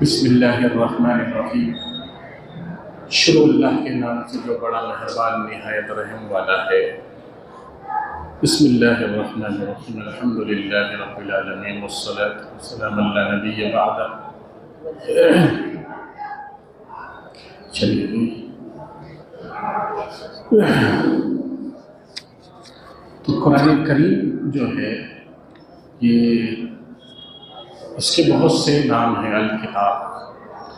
بسم اللہ الرحمن الرحیم۔ شروع اللہ کے نام سے جو بڑا مہربان نہایت رحم والا ہے۔ بسم اللہ الرحمن الرحیم، الحمدللہ رب العالمین والصلاة والسلام علی نبی بعد۔ چلیے تو قرآن کریم جو ہے یہ اس کے بہت سے نام ہیں، الکتاب،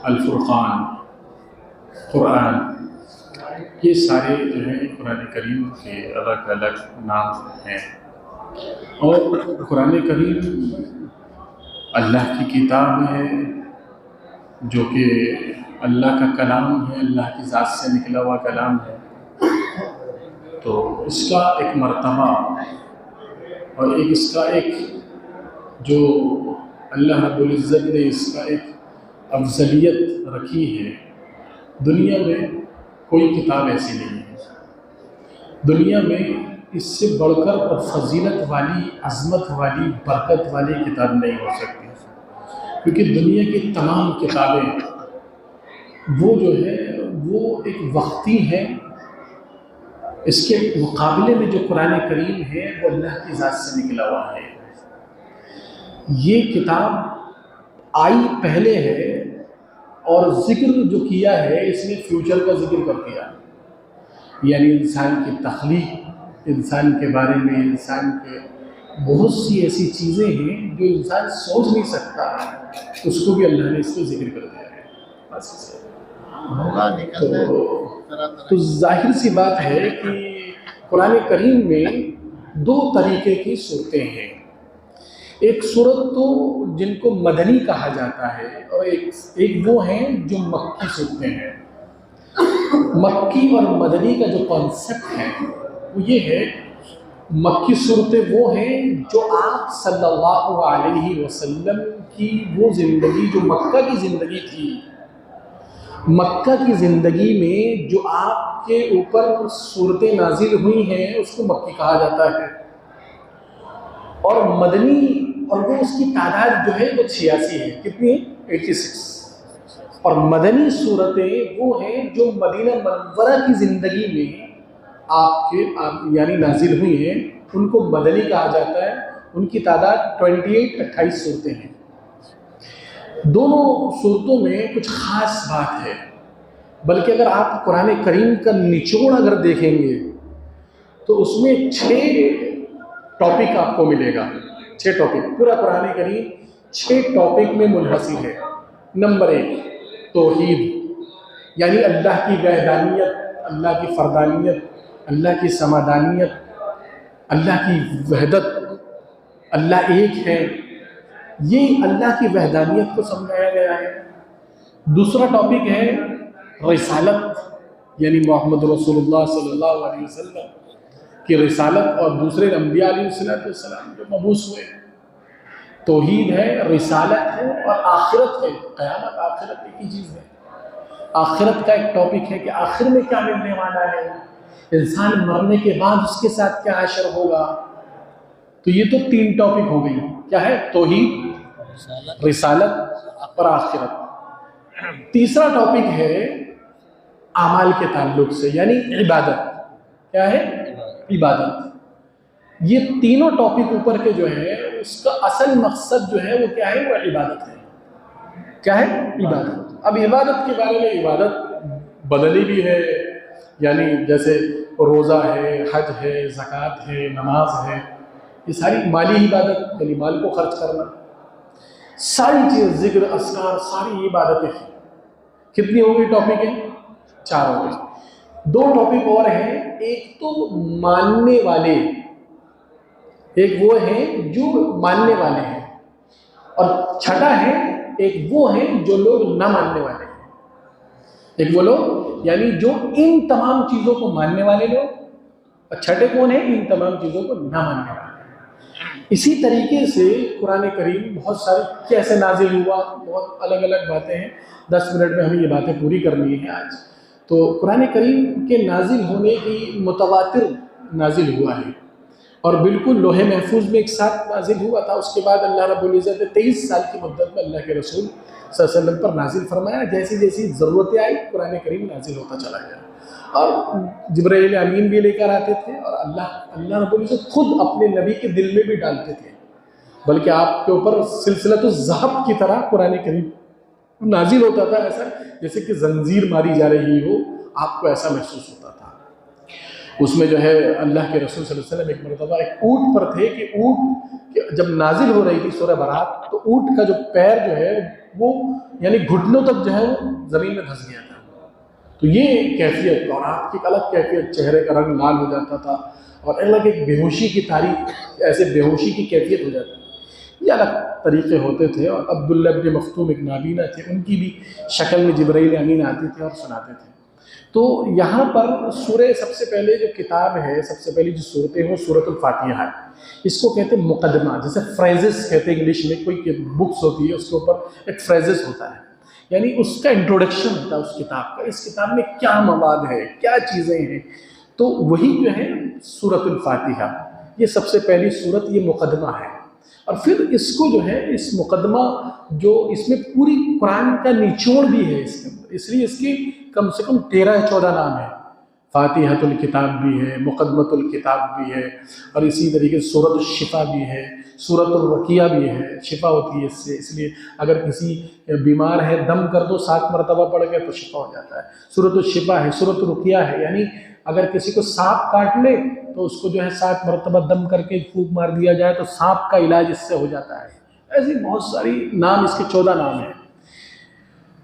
الفرقان، قرآن، یہ سارے جو ہیں قرآن کریم کے الگ الگ نام ہیں۔ اور قرآن کریم اللہ کی کتاب ہے جو کہ اللہ کا کلام ہے، اللہ کی ذات سے نکلا ہوا کلام ہے۔ تو اس کا ایک مرتبہ اور اس کا ایک جو اللہ رب العزت نے اس کا ایک افضلیت رکھی ہے، دنیا میں کوئی کتاب ایسی نہیں ہے۔ دنیا میں اس سے بڑھ کر اور فضیلت والی، عظمت والی، برکت والی کتاب نہیں ہو سکتی، کیونکہ دنیا کی تمام کتابیں وہ جو ہے وہ ایک وقتی ہیں۔ اس کے مقابلے میں جو قرآن کریم ہے وہ اللہ کی ذات سے نکلا ہوا ہے۔ یہ کتاب آئی پہلے ہے اور ذکر جو کیا ہے اس نے فیوچر کا ذکر کر دیا، یعنی انسان کی تخلیق، انسان کے بارے میں، انسان کے بہت سی ایسی چیزیں ہیں جو انسان سوچ نہیں سکتا، اس کو بھی اللہ نے اس کو ذکر کر دیا ہے۔ تو ظاہر سی بات ہے کہ قرآن کریم میں دو طریقے کی صورتیں ہیں۔ ایک صورت تو جن کو مدنی کہا جاتا ہے، اور ایک وہ ہیں جو مکی صورتیں ہیں۔ مکی اور مدنی کا جو کانسیپٹ ہے وہ یہ ہے، مکی صورتیں وہ ہیں جو آپ صلی اللہ علیہ وسلم کی وہ زندگی جو مکہ کی زندگی تھی، مکہ کی زندگی میں جو آپ کے اوپر صورتیں نازل ہوئی ہیں اس کو مکی کہا جاتا ہے۔ اور مدنی، اور وہ اس کی تعداد جو ہے وہ 86 ہے۔ کتنی؟ 86۔ اور مدنی صورتیں وہ ہیں جو مدینہ منورہ کی زندگی میں آپ کے یعنی نازل ہوئی ہیں، ان کو مدنی کہا جاتا ہے۔ ان کی تعداد 28 صورتیں ہیں۔ دونوں صورتوں میں کچھ خاص بات ہے، بلکہ اگر آپ قرآن کریم کا نچوڑ اگر دیکھیں گے تو اس میں 6 ٹاپک آپ کو ملے گا۔ 6 ٹاپک، پورا قرآن کریم 6 ٹاپک میں منحصر ہے۔ نمبر 1 توحید، یعنی اللہ کی وحدانیت، اللہ کی فردانیت، اللہ کی سمادانیت، اللہ کی وحدت، اللہ ایک ہے، یہ اللہ کی وحدانیت کو سمجھایا گیا ہے۔ دوسرا ٹاپک ہے رسالت، یعنی محمد رسول اللہ صلی اللہ علیہ وسلم کی رسالت اور دوسرے انبیاء علیہ السلام جو مبعوث ہوئے۔ توحید ہے، رسالت ہے اور آخرت ہے، قیامت، آخرت ایک ہی چیز ہے۔ آخرت کا ایک ٹاپک ہے کہ آخر میں کیا ملنے والا ہے، انسان مرنے کے بعد اس کے ساتھ کیا حشر ہوگا۔ تو یہ تو 3 ٹاپک ہو گئی، کیا ہے؟ توحید، رسالت اور آخرت۔ تیسرا ٹاپک ہے اعمال کے تعلق سے، یعنی عبادت۔ کیا ہے؟ عبادت۔ یہ تینوں ٹاپک اوپر کے جو ہے اس کا اصل مقصد جو ہے وہ کیا ہے؟ وہ عبادت ہے۔ کیا ہے؟ عبادت۔ اب عبادت کے بارے میں، عبادت بدلی بھی ہے، یعنی جیسے روزہ ہے، حج ہے، زکوٰۃ ہے، نماز ہے، یہ ساری مالی عبادت، یعنی مال کو خرچ کرنا، ساری چیز، ذکر، اذکار، ساری عبادتیں ہیں۔ کتنی ہو گئی ٹاپک ہیں؟ 4 ہو گئی۔ 2 ٹاپک اور ہیں، ایک تو ماننے والے، ایک وہ ہیں جو ماننے والے ہیں، اور چھٹا ہے ایک وہ ہیں جو لوگ نہ ماننے والے ہیں۔ ایک وہ لوگ یعنی جو ان تمام چیزوں کو ماننے والے لوگ، اور چھٹے کون ہیں؟ ان تمام چیزوں کو نہ ماننے والے۔ اسی طریقے سے قرآن کریم بہت سارے کیسے نازل ہوا، بہت الگ الگ باتیں ہیں، 10 منٹ میں ہمیں یہ باتیں پوری کرنی ہے آج۔ تو قرآن کریم کے نازل ہونے کی متواتر نازل ہوا ہے، اور بالکل لوح محفوظ میں ایک ساتھ نازل ہوا تھا. اس کے بعد اللہ رب العزت نے 23 سال کی مدت میں اللہ کے رسول صلی اللہ علیہ وسلم پر نازل فرمایا. جیسی جیسی ضرورتیں آئی قرآن کریم نازل ہوتا چلا گیا. اور جبرائیل امین بھی لے کر آتے تھے، اور اللہ رب العزت خود اپنے نبی کے دل میں بھی ڈالتے تھے، بلکہ آپ کے اوپر سلسلۃ الذہب کی طرح قرآن کریم نازل ہوتا تھا، ایسا جیسے کہ زنجیر ماری جا رہی ہو، آپ کو ایسا محسوس ہوتا تھا. اس میں جو ہے اللہ کے رسول صلی اللہ علیہ وسلم ایک مرتبہ ایک اونٹ پر تھے کہ اونٹ جب نازل ہو رہی تھی سورہ برات، تو اونٹ کا جو پیر جو ہے وہ یعنی گھٹنوں تک جو ہے وہ زمین میں دھس گیا تھا. تو یہ کیفیت، اور آپ کی ایک الگ کیفیت، چہرے کا رنگ لال ہو جاتا تھا، اور الگ ایک بے ہوشی کی تاریخ، ایسے بے ہوشی کی کیفیت ہو جاتی. یہ الگ طریقے ہوتے تھے. اور عبداللہ ابن مختوم ایک نابینا تھے، ان کی بھی شکل میں جبرائیل امین آتے تھے اور سناتے تھے. تو یہاں پر سورہ سب سے پہلے جو کتاب ہے، سب سے پہلی جو صورتیں ہیں سورۃ الفاتحہ ہے. اس کو کہتے ہیں مقدمہ، جیسے فریزز کہتے ہیں انگلش میں. کوئی بکس ہوتی ہے اس کے اوپر ایک فریزز ہوتا ہے، یعنی اس کا انٹروڈکشن ہوتا ہے اس کتاب کا. اس کتاب میں کیا مواد ہے، کیا چیزیں ہیں، تو وہی جو ہے سورۃ الفاتحہ. یہ سب سے پہلی سورت، یہ مقدمہ ہے. اور پھر اس کو جو ہے اس مقدمہ جو اس میں پوری قرآن کا نچوڑ بھی ہے اس کے اندر، اس لیے اس کی کم سے کم 13-14 نام ہے. فاتحۃ الکتاب بھی ہے، مقدمۃ الکتاب بھی ہے، اور اسی طریقے سے سورۃ الشفا بھی ہے، سورۃ الرقیہ بھی ہے. شفا ہوتی ہے اس سے، اس لیے اگر کسی بیمار ہے دم کر دو 7 مرتبہ پڑھ کے تو شفا ہو جاتا ہے. سورۃ الشفا ہے، سورۃ الرقیہ ہے، یعنی اگر کسی کو سانپ کاٹ لے تو اس کو جو ہے 7 مرتبہ دم کر کے پھونک مار دیا جائے تو سانپ کا علاج اس سے ہو جاتا ہے. ایسی بہت ساری نام، اس کے 14 نام ہیں.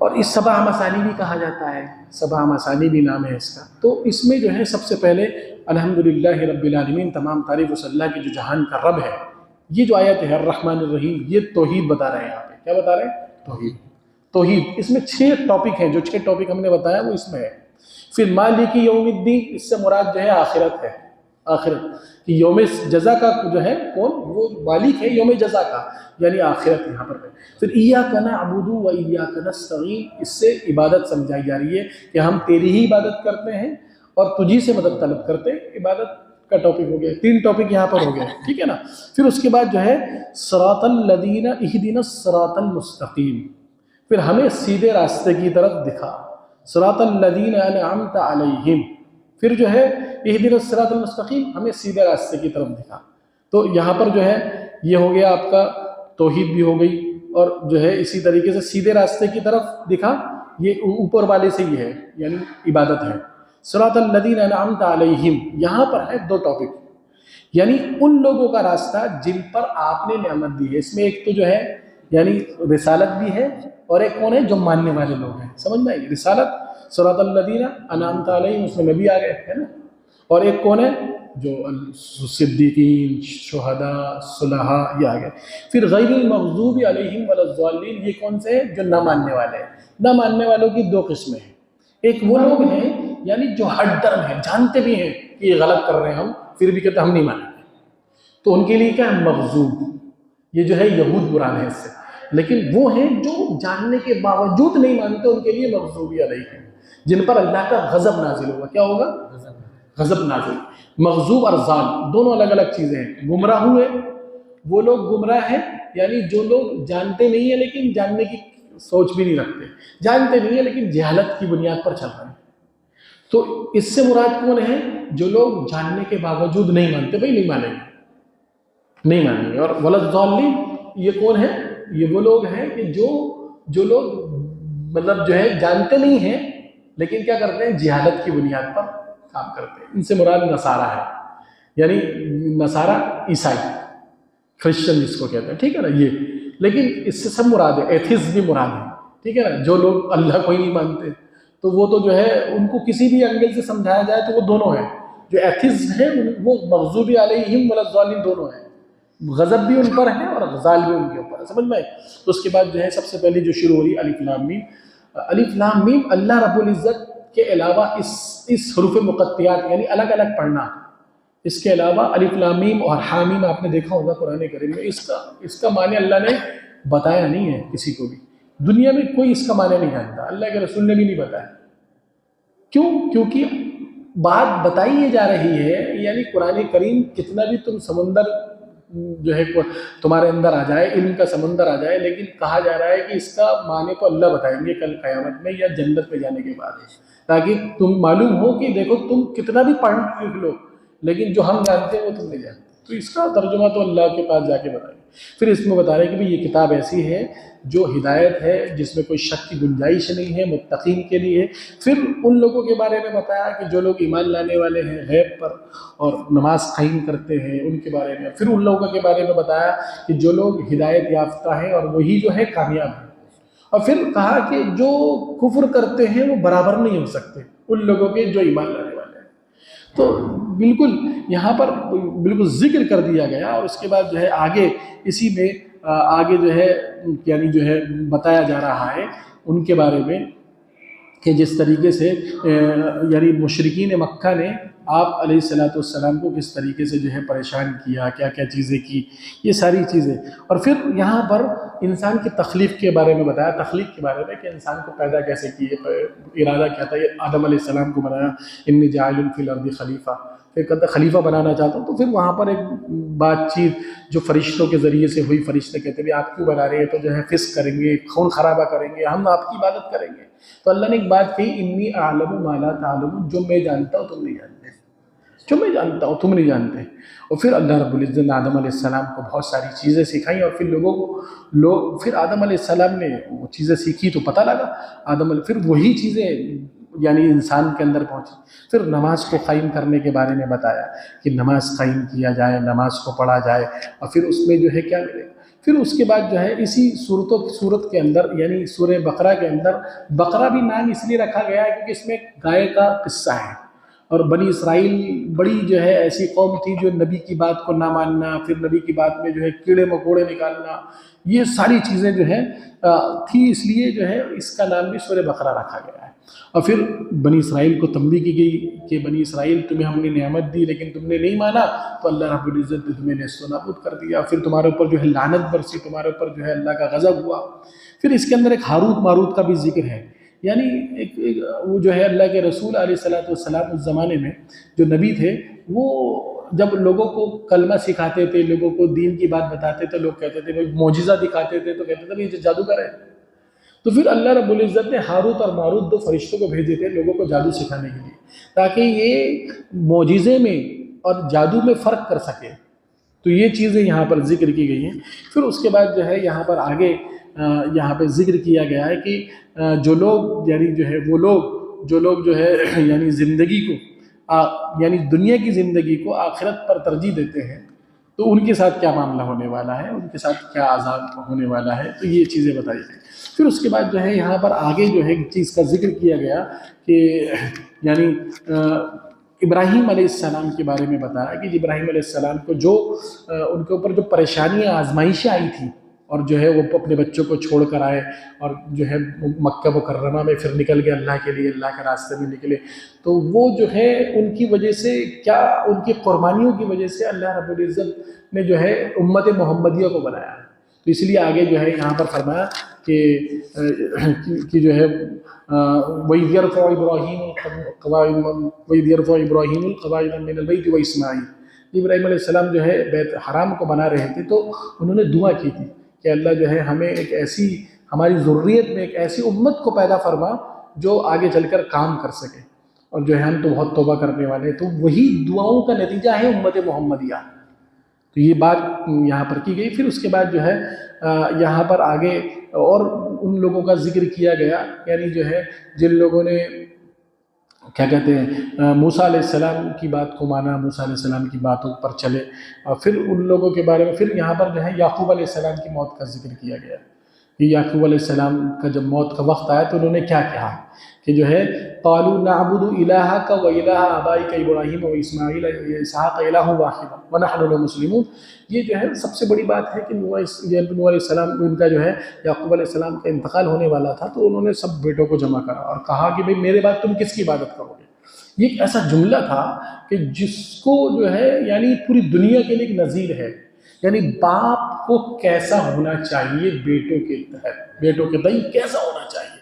اور اس سبع مثانی بھی کہا جاتا ہے، سبع مثانی بھی نام ہے اس کا. تو اس میں جو ہے سب سے پہلے الحمدللہ رب العالمین، تمام تعریف اس اللہ کی جو جہان کا رب ہے. یہ جو آیت ہے الرحمن الرحیم، یہ توحید بتا رہے ہیں. یہاں پہ کیا بتا رہے ہیں؟ توحید. اس میں 6 ٹاپک ہیں، جو 6 ٹاپک ہم نے بتایا وہ اس میں ہے. پھر مالک یوم الدین، اس سے مراد جو ہے آخرت ہے. آخرت کہ یوم جزا کا جو ہے کون، وہ مالک ہے یوم جزا کا، یعنی آخرت یہاں پر ہے. پھر ایاک نعبد و ایاک نستعین، اس سے عبادت سمجھائی جا رہی ہے کہ ہم تیری ہی عبادت کرتے ہیں اور تجھی سے مدد طلب کرتے ہیں. عبادت کا ٹاپک ہو گیا. 3 ٹاپک یہاں پر ہو گئے، ٹھیک ہے نا. پھر اس کے بعد جو ہے صراط الذین اہدنا الصراط المستقیم، پھر ہمیں سیدھے راستے کی طرف دکھا. صراط الذین انعمت علیہم، پھر جو ہے اہدنا الصراط المستقیم، ہمیں سیدھے راستے کی طرف دکھا. تو یہاں پر جو ہے یہ ہو گیا آپ کا توحید بھی ہو گئی، اور جو ہے اسی طریقے سے سیدھے راستے کی طرف دکھا، یہ اوپر والے سے ہی ہے، یعنی عبادت ہے. صراط الذین انعمت علیہم، یہاں پر ہے 2 ٹاپک، یعنی ان لوگوں کا راستہ جن پر آپ نے نعمت دی ہے. اس میں ایک تو جو ہے یعنی رسالت بھی ہے، اور ایک کون ہے جو ماننے والے لوگ ہیں. سمجھ میں آئی؟ رسالت صراط الذین انعمت علیہم، اس میں نبی آ گئے ہے نا. اور ایک کون ہے جو صدیقین، شہداء، صلحاء، یہ آ گئے. پھر غیر المغضوب علیہم ولا الضالین، یہ کون سے ہیں؟ جو نہ ماننے والے ہیں. نہ ماننے والوں کی 2 قسمیں ہیں. ایک وہ لوگ ہیں یعنی جو ہٹ درم ہیں، جانتے بھی ہیں کہ یہ غلط کر رہے ہیں ہم، پھر بھی کہتے ہم نہیں مانیں گے، تو ان کے لیے کیا ہے؟ مغضوب. یہ جو ہے یہود مراد ہے اس سے. لیکن وہ ہیں جو جاننے کے باوجود نہیں مانتے، ان کے لیے مغضوب علیہم، جن پر اللہ کا غضب نازل ہوگا. کیا ہوگا؟ غضب نازل. مغضوب اور ضال دونوں الگ الگ چیزیں ہیں. گمراہ ہوئے وہ لوگ گمراہ ہیں، یعنی جو لوگ جانتے نہیں ہیں لیکن جاننے کی سوچ بھی نہیں رکھتے، جانتے نہیں ہیں لیکن جہالت کی بنیاد پر چل رہے ہیں. تو اس سے مراد کون ہے؟ جو لوگ جاننے کے باوجود نہیں مانتے. بھائی نہیں مانیں گے، نہیں مانیں گے. اور ولا الضالین، یہ کون ہے؟ یہ وہ لوگ ہیں کہ جو لوگ مطلب جو ہے جانتے نہیں ہیں لیکن کیا کرتے ہیں؟ جہالت کی بنیاد پر کام کرتے ہیں. ان سے مراد نصارہ ہے، یعنی نصارہ عیسائی، کرسچن جس کو کہتے ہیں، ٹھیک ہے نا. یہ لیکن اس سے سب مراد ہے. ایتھیسٹ بھی مراد ہے، ٹھیک ہے نا. جو لوگ اللہ کو ہی نہیں مانتے تو وہ تو جو ہے ان کو کسی بھی اینگل سے سمجھایا جائے تو وہ دونوں ہیں. جو ایتھیسٹ ہیں وہ مغضوب علیہم ولا الضالین دونوں ہیں. غضب بھی ان پر ہے اور غزال بھی ان کے اوپر ہے. سمجھ میں؟ تو اس کے بعد جو ہے سب سے پہلی جو شروع ہوئی الف لام میم. الف لام میم اللہ رب العزت کے علاوہ اس حروف مقطعات یعنی الگ الگ پڑھنا، اس کے علاوہ الف لام میم اور حامیم آپ نے دیکھا ہوگا قرآن کریم میں، اس کا معنی اللہ نے بتایا نہیں ہے کسی کو بھی. دنیا میں کوئی اس کا معنی نہیں جانتا، اللہ کے رسول نے بھی نہیں بتایا. کیوں؟ کیونکہ بات بتائی یہ جا رہی ہے، یعنی قرآن کریم کتنا بھی تم سمندر جو ہے تمہارے اندر آ جائے، علم کا سمندر آ جائے، لیکن کہا جا رہا ہے کہ اس کا معنی کو اللہ بتائیں گے کل قیامت میں یا جنت میں جانے کے بعد، تاکہ تم معلوم ہو کہ دیکھو تم کتنا بھی پڑھ لکھ لو، لیکن جو ہم جانتے ہیں وہ تم نہیں جانتے۔ تو اس کا ترجمہ تو اللہ کے پاس جا کے بتائیں گے۔ پھر اس میں بتا رہے ہیں کہ بھئی یہ کتاب ایسی ہے جو ہدایت ہے، جس میں کوئی شک کی گنجائش نہیں ہے، متقین کے لیے۔ پھر ان لوگوں کے بارے میں بتایا کہ جو لوگ ایمان لانے والے ہیں غیب پر اور نماز قائم کرتے ہیں، ان کے بارے میں۔ پھر ان لوگوں کے بارے میں بتایا کہ جو لوگ ہدایت یافتہ ہیں اور وہی جو ہے کامیاب ہیں۔ اور پھر کہا کہ جو کفر کرتے ہیں وہ برابر نہیں ہو سکتے ان لوگوں کے جو ایمان لانے والے ہیں۔ تو بالکل یہاں پر بالکل ذکر کر دیا گیا، اور اس کے بعد جو ہے آگے اسی میں آگے جو ہے یعنی جو ہے بتایا جا رہا ہے ان کے بارے میں کہ جس طریقے سے یعنی مشرکین مکہ نے آپ علیہ السلام کو کس طریقے سے جو ہے پریشان کیا، کیا کیا چیزیں کی، یہ ساری چیزیں۔ اور پھر یہاں پر انسان کی تخلیق کے بارے میں بتایا، تخلیق کے بارے میں کہ انسان کو پیدا کیسے کیے، ارادہ کیا تھا۔ یہ آدم علیہ السلام کو بنایا، انی جاعل فی الارض خلیفہ، پھر کہتا خلیفہ بنانا چاہتا ہوں۔ تو پھر وہاں پر ایک بات چیت جو فرشتوں کے ذریعے سے ہوئی، فرشتے کہتے ہیں آپ کیوں بنا رہے ہیں، تو جو ہے فسق کریں گے، خون خرابہ کریں گے، ہم آپ کی عبادت کریں گے۔ تو اللہ نے ایک بات کہی، انی اعلم ما لا تعلمون، جو میں جانتا ہوں تم نہیں جانتے، جو میں جانتا ہوں تم نہیں جانتے۔ اور پھر اللہ رب العزت نے آدم علیہ السلام کو بہت ساری چیزیں سکھائیں، اور پھر لوگوں کو پھر آدم علیہ السلام نے وہ چیزیں سیکھی تو پتہ لگا پھر وہی چیزیں یعنی انسان کے اندر پہنچی۔ پھر نماز کو قائم کرنے کے بارے میں بتایا کہ نماز قائم کیا جائے، نماز کو پڑھا جائے، اور پھر اس میں جو ہے کیا ملے گا۔ پھر اس کے بعد جو ہے اسی صورت کے اندر یعنی سورہ بقرہ کے اندر، بقرہ بھی نام اس لیے رکھا گیا ہے کیونکہ اس میں گائے کا قصہ ہے، اور بنی اسرائیل بڑی جو ہے ایسی قوم تھی جو نبی کی بات کو نہ ماننا، پھر نبی کی بات میں جو ہے کیڑے مکوڑے نکالنا، یہ ساری چیزیں جو ہے تھی، اس لیے جو ہے اس کا نام بھی سورہ بقرہ رکھا گیا ہے۔ اور پھر بنی اسرائیل کو تنبیہ کی گئی کہ بنی اسرائیل تمہیں ہم نے نعمت دی لیکن تم نے نہیں مانا، تو اللہ رب العزت نے تمہیں نیست و نابود کر دیا، پھر تمہارے اوپر جو ہے لعنت برسی، تمہارے اوپر جو ہے اللہ کا غضب ہوا۔ پھر اس کے اندر ایک ہاروت ماروت کا بھی ذکر ہے، یعنی ایک وہ جو ہے اللہ کے رسول علیہ السلام اس زمانے میں جو نبی تھے، وہ جب لوگوں کو کلمہ سکھاتے تھے، لوگوں کو دین کی بات بتاتے تھے، لوگ کہتے تھے معجزہ دکھاتے تھے تو کہتے تھے یہ جادوگر ہے۔ تو پھر اللہ رب العزت نے ہاروت اور ماروت دو فرشتوں کو بھیجے تھے لوگوں کو جادو سکھانے کے لیے، تاکہ یہ معجزے میں اور جادو میں فرق کر سکے۔ تو یہ چیزیں یہاں پر ذکر کی گئی ہیں۔ پھر اس کے بعد جو ہے یہاں پر آگے یہاں پہ ذکر کیا گیا ہے کہ جو لوگ یعنی جو ہے وہ لوگ جو ہے یعنی زندگی کو یعنی دنیا کی زندگی کو آخرت پر ترجیح دیتے ہیں، تو ان کے ساتھ کیا معاملہ ہونے والا ہے، ان کے ساتھ کیا عذاب ہونے والا ہے، تو یہ چیزیں بتائی گئی۔ پھر اس کے بعد جو ہے یہاں پر آگے جو ہے ایک چیز کا ذکر کیا گیا کہ یعنی ابراہیم علیہ السلام کے بارے میں بتایا کہ ابراہیم علیہ السلام کو جو ان کے اوپر جو پریشانیاں آزمائشیں آئی تھیں، اور جو ہے وہ اپنے بچوں کو چھوڑ کر آئے اور جو ہے مکہ مکرمہ میں پھر نکل گئے اللہ کے لیے، اللہ کے راستے میں نکلے، تو وہ جو ہے ان کی وجہ سے کیا ان کی قربانیوں کی وجہ سے اللہ رب العزت نے جو ہے امت محمدیہ کو بنایا، تو اس لیے آگے جو ہے یہاں پر فرمایا کہ جو ہے وَإِذْ يَرْفَعُ إِبْرَاهِيمُ الْقَوَاعِدَ مِنَ الْبَيْتِ وَإِسْمَاعِيلُ، ابراہیم علیہ السلام جو ہے بیت حرام کو بنا رہے تھے تو انہوں نے دعا کی تھی کہ اللہ جو ہے ہمیں ایک ایسی ہماری ضروریت میں ایک ایسی امت کو پیدا فرما جو آگے چل کر کام کر سکے، اور جو ہے ہم تو بہت توبہ کرنے والے ہیں، تو وہی دعاؤں کا نتیجہ ہے امت محمدیہ۔ تو یہ بات یہاں پر کی گئی۔ پھر اس کے بعد جو ہے یہاں پر آگے اور ان لوگوں کا ذکر کیا گیا، یعنی جو ہے جن لوگوں نے کیا کہتے ہیں موسیٰ علیہ السلام کی بات کو مانا، موسیٰ علیہ السلام کی باتوں پر چلے، اور پھر ان لوگوں کے بارے میں پھر یہاں پر جو ہے یعقوب علیہ السلام کی موت کا ذکر کیا گیا کہ یعقوب علیہ السلام کا جب موت کا وقت آیا تو انہوں نے کیا کہا کہ جو ہے قالوا نعبد الہک و الہ آبائک ابراہیم و اسماعیل و اسحاق الہ واحد ونحن له مسلمون۔ یہ جو ہے سب سے بڑی بات ہے کہ نوح علیہ السلام ان کا جو ہے یعقوب علیہ السلام کا انتقال ہونے والا تھا، تو انہوں نے سب بیٹوں کو جمع کرا اور کہا کہ بھئی میرے بعد تم کس کی عبادت کرو گے۔ یہ ایک ایسا جملہ تھا کہ جس کو جو ہے یعنی پوری دنیا کے لیے ایک نظیر ہے، یعنی باپ کو کیسا ہونا چاہیے بیٹوں کے تحت، بیٹوں کے تئیں کیسا ہونا چاہیے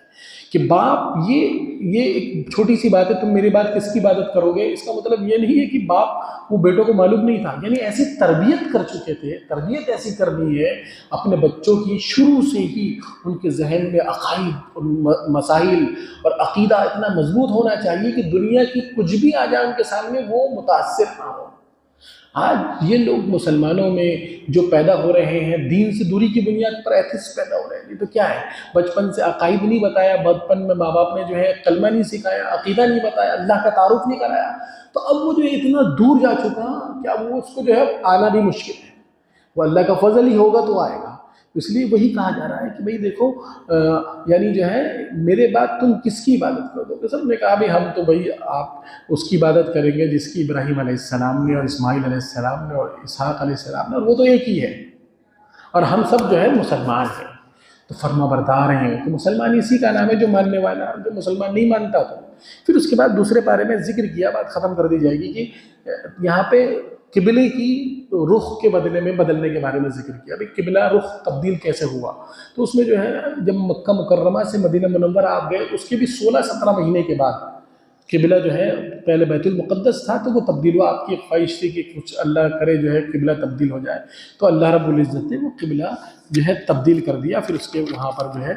کہ باپ یہ ایک چھوٹی سی بات ہے، تم میری بات کس کی عبادت کرو گے، اس کا مطلب یہ نہیں ہے کہ باپ وہ بیٹوں کو معلوم نہیں تھا، یعنی ایسی تربیت کر چکے تھے، تربیت ایسی کرنی ہے اپنے بچوں کی شروع سے ہی، ان کے ذہن میں عقائد اور مسائل اور عقیدہ اتنا مضبوط ہونا چاہیے کہ دنیا کی کچھ بھی آ جائے ان کے سامنے وہ متاثر نہ ہو۔ آج یہ لوگ مسلمانوں میں جو پیدا ہو رہے ہیں دین سے دوری کی بنیاد پر ایتھسٹ پیدا ہو رہے ہیں، یہ تو کیا ہے، بچپن سے عقائد نہیں بتایا، بچپن میں ماں باپ نے جو ہے کلمہ نہیں سکھایا، عقیدہ نہیں بتایا، اللہ کا تعارف نہیں کرایا، تو اب وہ جو ہے اتنا دور جا چکا کہ اب وہ اس کو جو ہے آنا بھی مشکل ہے، وہ اللہ کا فضل ہی ہوگا تو آئے گا۔ اس لیے وہی کہا جا رہا ہے کہ بھئی دیکھو یعنی جو ہے میرے بعد تم کس کی عبادت کرو گے؟ سب نے کہا بھئی ہم تو بھئی آپ اس کی عبادت کریں گے جس کی ابراہیم علیہ السلام نے اور اسماعیل علیہ السلام نے اور اسحاق علیہ السلام نے، اور وہ تو ایک ہی ہے، اور ہم سب جو ہے مسلمان ہیں، تو فرما بردار ہیں، تو مسلمان اسی کا نام ہے جو ماننے والا، جو مسلمان نہیں مانتا تو۔ پھر اس کے بعد دوسرے پارے میں ذکر کیا، بات ختم کر دی جائے گی، کہ یہاں پہ قبلے کی رخ کے بدلنے کے بارے میں ذکر کیا، ابھی قبلہ رخ تبدیل کیسے ہوا، تو اس میں جو ہے جب مکہ مکرمہ سے مدینہ منورہ آپ گئے، اس کے بھی 16-17 مہینے کے بعد قبلہ جو ہے پہلے بیت المقدس تھا تو وہ تبدیل ہوا، آپ کی خواہش تھی کہ کچھ اللہ کرے جو ہے قبلہ تبدیل ہو جائے، تو اللہ رب العزت نے وہ قبلہ جو ہے تبدیل کر دیا، پھر اس کے وہاں پر جو ہے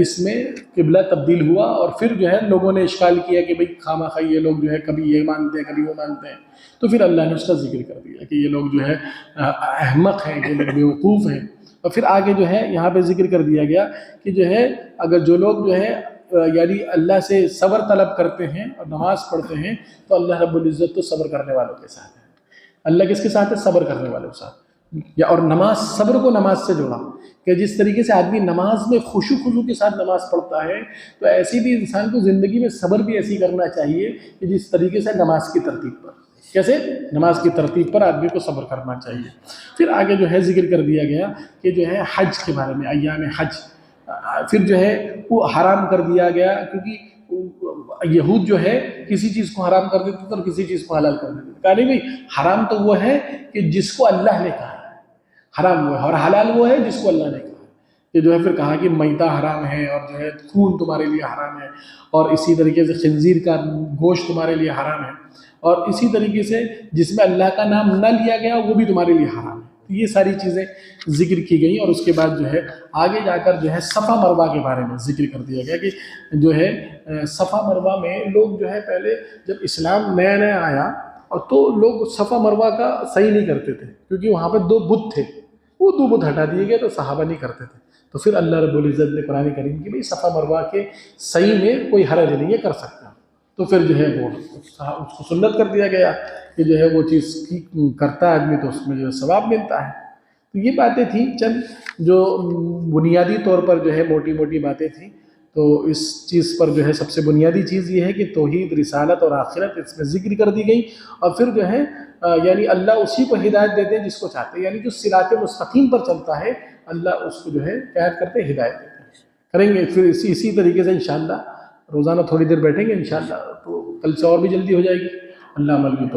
اس میں قبلہ تبدیل ہوا، اور پھر جو ہے لوگوں نے اشکال کیا کہ بھئی خواہ مخواہ یہ لوگ جو ہے کبھی یہ مانتے ہیں کبھی وہ مانتے ہیں، تو پھر اللہ نے اس کا ذکر کر دیا کہ یہ لوگ جو ہے احمق ہیں، یہ لوگ بیوقوف ہیں، اور پھر آگے جو ہے یہاں پہ ذکر کر دیا گیا کہ جو ہے اگر جو لوگ جو ہے یعنی اللہ سے صبر طلب کرتے ہیں اور نماز پڑھتے ہیں تو اللہ رب العزت تو صبر کرنے والوں کے ساتھ ہے۔ اللہ کس کے ساتھ ہے؟ صبر کرنے والوں کے ساتھ، یا اور نماز، صبر کو نماز سے جوڑا کہ جس طریقے سے آدمی نماز میں خشوع خضوع کے ساتھ نماز پڑھتا ہے تو ایسی بھی انسان کو زندگی میں صبر بھی ایسی کرنا چاہیے کہ جس طریقے سے نماز کی ترتیب پر، کیسے نماز کی ترتیب پر آدمی کو صبر کرنا چاہیے۔ پھر آگے جو ہے ذکر کر دیا گیا کہ جو ہے حج کے بارے میں، ایام حج، پھر جو ہے وہ حرام کر دیا گیا، کیونکہ یہود جو ہے کسی چیز کو حرام کر دیتے تھے اور کسی چیز کو حلال کر دیتے تھے، کہا نہیں بھئی حرام تو وہ ہے کہ جس کو اللہ نے کہا ہے، حرام وہ ہے، اور حلال وہ ہے جس کو اللہ نے کہا ہے، کہ جو ہے پھر کہا کہ میتہ حرام ہے، اور جو ہے خون تمہارے لیے حرام ہے، اور اسی طریقے سے خنزیر کا گوشت تمہارے لیے حرام ہے، اور اسی طریقے سے جس میں اللہ کا نام نہ لیا گیا وہ بھی تمہارے لیے حرام ہے۔ تو یہ ساری چیزیں ذکر کی گئیں، اور اس کے بعد جو ہے آگے جا کر جو ہے صفا مروہ کے بارے میں ذکر کر دیا گیا کہ جو ہے صفا مروہ میں لوگ جو ہے پہلے جب اسلام نیا نیا آیا اور تو لوگ صفا مروہ کا صحیح نہیں کرتے تھے، کیونکہ وہاں پہ 2 بت تھے، وہ 2 بت ہٹا دیے گئے تو صحابہ نہیں کرتے تھے، تو پھر اللہ رب العزت نے قرآن کریم کی بھئی صفا مروہ کے صحیح میں کوئی حرج نہیں ہے، کر سکتا، تو پھر جو ہے وہ اس کو سنت کر دیا گیا کہ جو ہے وہ چیز کرتا ہے آدمی تو اس میں جو ہے ثواب ملتا ہے۔ تو یہ باتیں تھیں چند جو بنیادی طور پر جو ہے موٹی موٹی باتیں تھیں، تو اس چیز پر جو ہے سب سے بنیادی چیز یہ ہے کہ توحید، رسالت اور آخرت اس میں ذکر کر دی گئی، اور پھر جو ہے یعنی اللہ اسی کو ہدایت دیتے ہیں جس کو چاہتے ہیں، یعنی جو صراط مستقیم پر چلتا ہے اللہ اس کو جو ہے کیا کرتے ہیں؟ ہدایت دیتے ہیں۔ کریں گے پھر اسی طریقے سے انشاءاللہ روزانہ تھوڑی دیر بیٹھیں گے انشاءاللہ، تو کل سے اور بھی جلدی ہو جائے گی۔ اللہ عمل کی تو